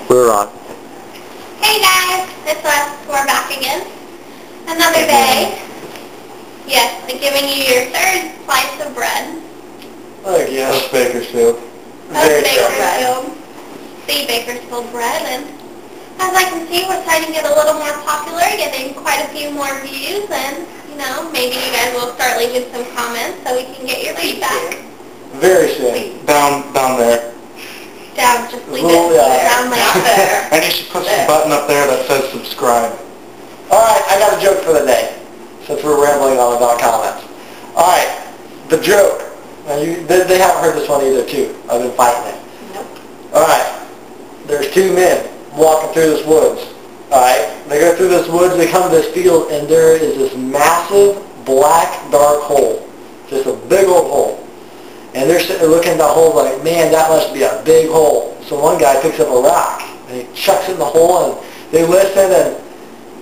We're on. Hey guys, it's us. We're back again. Another day. Yes, I'm giving you your third slice of bread. Oh yes, Bakersfield. Of Bakersfield. The Bakersfield Bread. And as I can see, we're starting to get a little more popular, getting quite a few more views, and, maybe you guys will start leaving some comments so we can get your feedback. Very soon. Down there. Down, just leave it down there. And you should put some button up there that says subscribe. Alright, I got a joke for the day, since we're rambling on about comments. Alright, the joke. Now they haven't heard this one either, too. I've been fighting it. Nope. Alright, there's two men walking through this woods. Alright, they go through this woods, they come to this field, and there is this massive, black, dark hole. Just a big old hole. And they're sitting there looking at the hole like, man, that must be a big hole. So one guy picks up a rock, and he chucks it in the hole, and they listen, and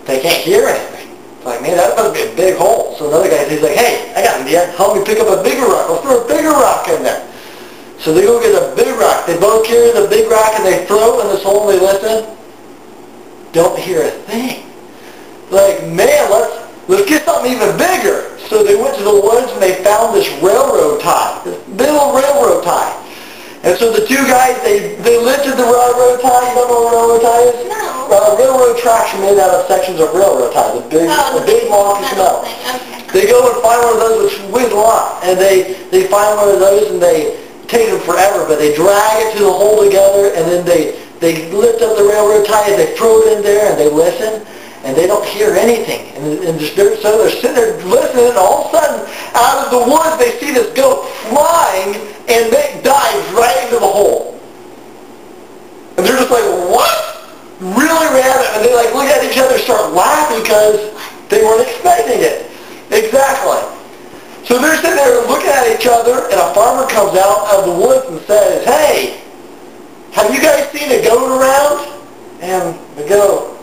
they can't hear anything. It's like, man, that must be a big hole. So another guy, he's like, hey, I got an idea. Help me pick up a bigger rock. Let's throw a bigger rock in there. So they go get a big rock. They both carry the big rock, and they throw it in this hole, and they listen. Don't hear a thing. Like, man, let's get something even bigger. So they went to the woods and they found this railroad tie, this big old railroad tie. And so the two guys, they lifted the railroad tie. You don't know what a railroad tie is? No. Railroad tracks are made out of sections of railroad tie, the big long piece of metal. Okay. They go and find one of those, which weighs a lot, and they find one of those and they take them forever, but they drag it to the hole together, and then they lift up the railroad tie and they throw it in there and they listen. And they don't hear anything. So they're sitting there listening, and all of a sudden, out of the woods, they see this goat flying, and it dives right into the hole. And they're just like, what? Really ran it. And they look at each other, start laughing because they weren't expecting it. Exactly. So they're sitting there looking at each other, and a farmer comes out of the woods and says, hey, have you guys seen a goat around? And the goat,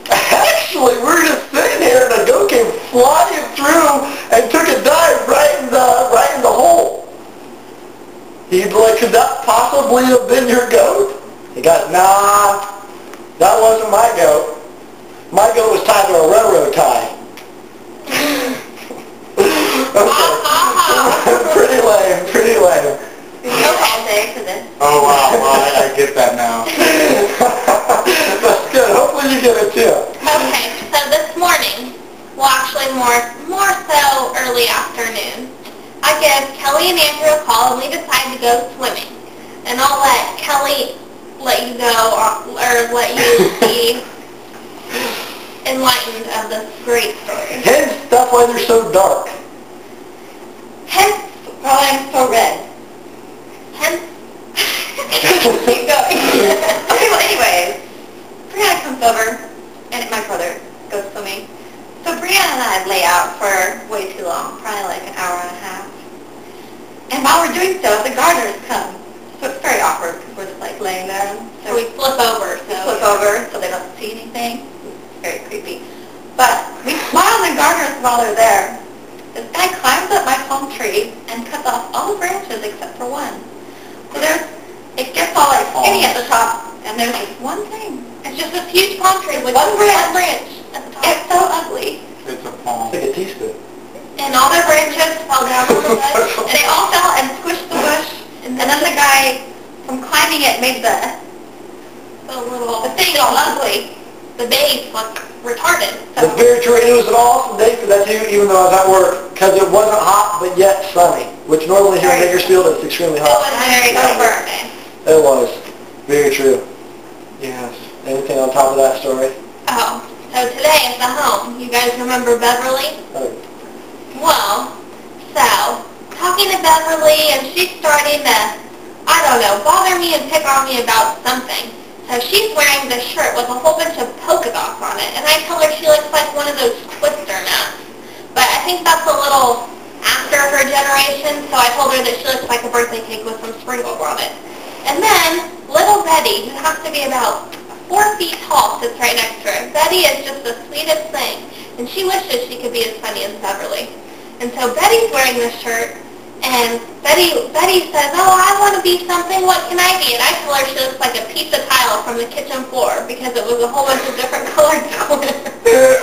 actually, we're just sitting here, and a goat came flying through and took a dive right in the hole. He'd like, could that possibly have been your goat? He goes, nah, that wasn't my goat. My goat was tied to a railroad tie. Okay. Pretty lame. Oh wow, well I get that now. That's good. Hopefully you get it too. Okay, so this morning, well actually more so early afternoon, I give Kelly and Andrew a call and we decide to go swimming. And I'll let Kelly let you go or let you be enlightened of this great story. Hence, that's why they're so dark. Hence why I'm so red. Hence keep going. Okay, well anyways, Brianna comes over and my brother goes swimming. So Brianna and I lay out for way too long, probably like an hour and a half. And while we're doing so, the gardeners come. So it's very awkward because we're just laying there. So we flip over. So they don't see anything. It's very creepy. But we smile at the gardeners while they're there. This guy climbs up my palm tree and cuts off all the branches except for one. So it gets all skinny at the top, and there's just one thing. It's just this huge palm tree with one branch at the top. It's so ugly. It's a palm. It's like a teaspoon. And all their branches fell down on the bush, and they all fell and squished the bush. And then the guy, from climbing it, made the thing all ugly. The base looked retarded. So. That's very true. It was an awesome day for that too, even though I was at work, because it wasn't hot, but yet sunny, which normally here in Bakersfield it's extremely hot. It was very sunburned. It was. Very true. Yes. Anything on top of that story? Oh, so today at the home, you guys remember Beverly? Oh. Well, so, talking to Beverly, and she's starting to, I don't know, bother me and pick on me about something. So she's wearing this shirt with a whole bunch of polka dots on it, and I tell her she looks like one of those Twister nuts. But I think that's a little after her generation, so I told her that she looks like a birthday cake with some sprinkles on it. And then, little Betty, who has to be about 4 feet tall, sits right next to her. Betty is just the sweetest thing, and she wishes she could be as funny as Beverly. And so Betty's wearing this shirt, And Betty says, oh, I want to be something, what can I be? And I told her she looks like a pizza tile from the kitchen floor because it was a whole bunch of different colored squares.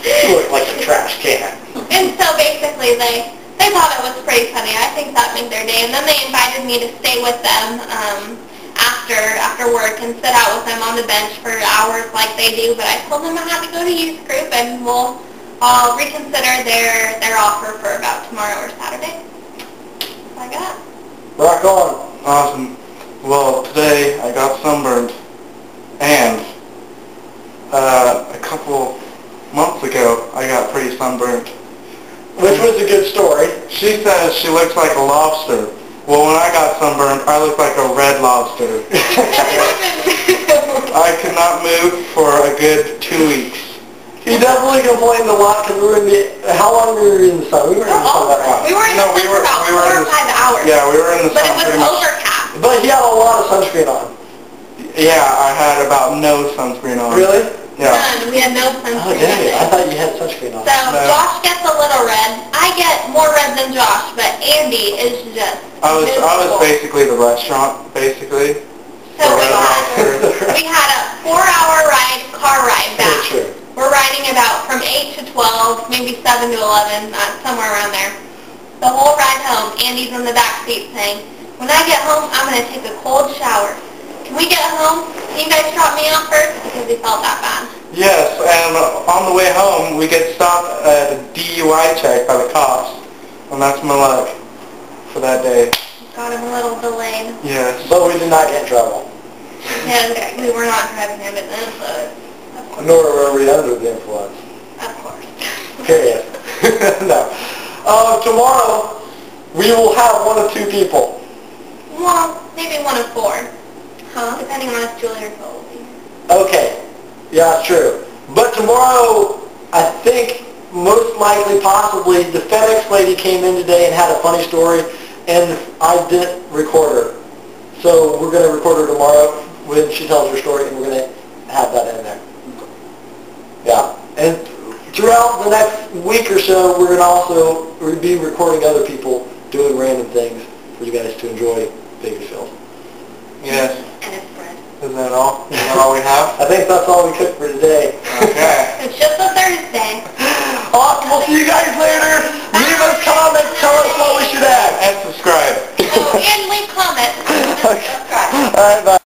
You look like a trash can. And so basically they thought it was pretty funny. I think that made their day. And then they invited me to stay with them after work and sit out with them on the bench for hours like they do. But I told them I had to go to youth group and I'll reconsider their offer for about tomorrow or Saturday. That's all I got. Rock on. Awesome. Well, today I got sunburned, and a couple months ago I got pretty sunburned. Which was a good story. She says she looks like a lobster. Well, when I got sunburned, I looked like a red lobster. I could not move for a good 2 weeks. He definitely complained a lot because we were in the... How long were we in the sun? We were in the sun that long. We were in the sun for about 4 or 5 hours. Yeah, we were in the sun. But it was overcast. But he had a lot of sunscreen on. Yeah, I had about no sunscrreen on. Really? Yeah. None. We had no sunscreen. Oh, dang it. I thought you had sunscreen on. So No. Josh gets a little red. I get more red than Josh, but Andy is just I was miserable. basically the restaurant, basically. So we had a 4-hour car ride back. Sure. We're riding about from 8 to 12, maybe 7 to 11, somewhere around there. The whole ride home, Andy's in the back seat saying, when I get home, I'm going to take a cold shower. Can we get home? Can you guys drop me off first? Because he felt that bad. Yes, and on the way home, we get stopped at a DUI check by the cops, and that's my luck for that day. Got him a little delayed. Yes. But we did not get in trouble. And we were not driving under the influence. Nor were we under the influence. Of course. Period. No. Tomorrow, we will have 1 of 2 people. Well, maybe 1 of 4. Huh? Depending on if Julie or Cole will be here. Okay. Yeah, true. But tomorrow, I think, most likely, possibly, the FedEx lady came in today and had a funny story, and I didn't record her. So we're going to record her tomorrow when she tells her story, and we're going to have that in there. Yeah. And throughout the next week or so, we're going to also be recording other people doing random things for you guys to enjoy Bakersfield. Yes. And it's bread. Is that all? Is that all we have? I think that's all we cooked for today. Okay. It's just a Thursday. Awesome. We'll see you guys later. Leave us comments. Tell us what we should add. And subscribe. Oh, and leave comments. Okay. Subscribe. All right, bye.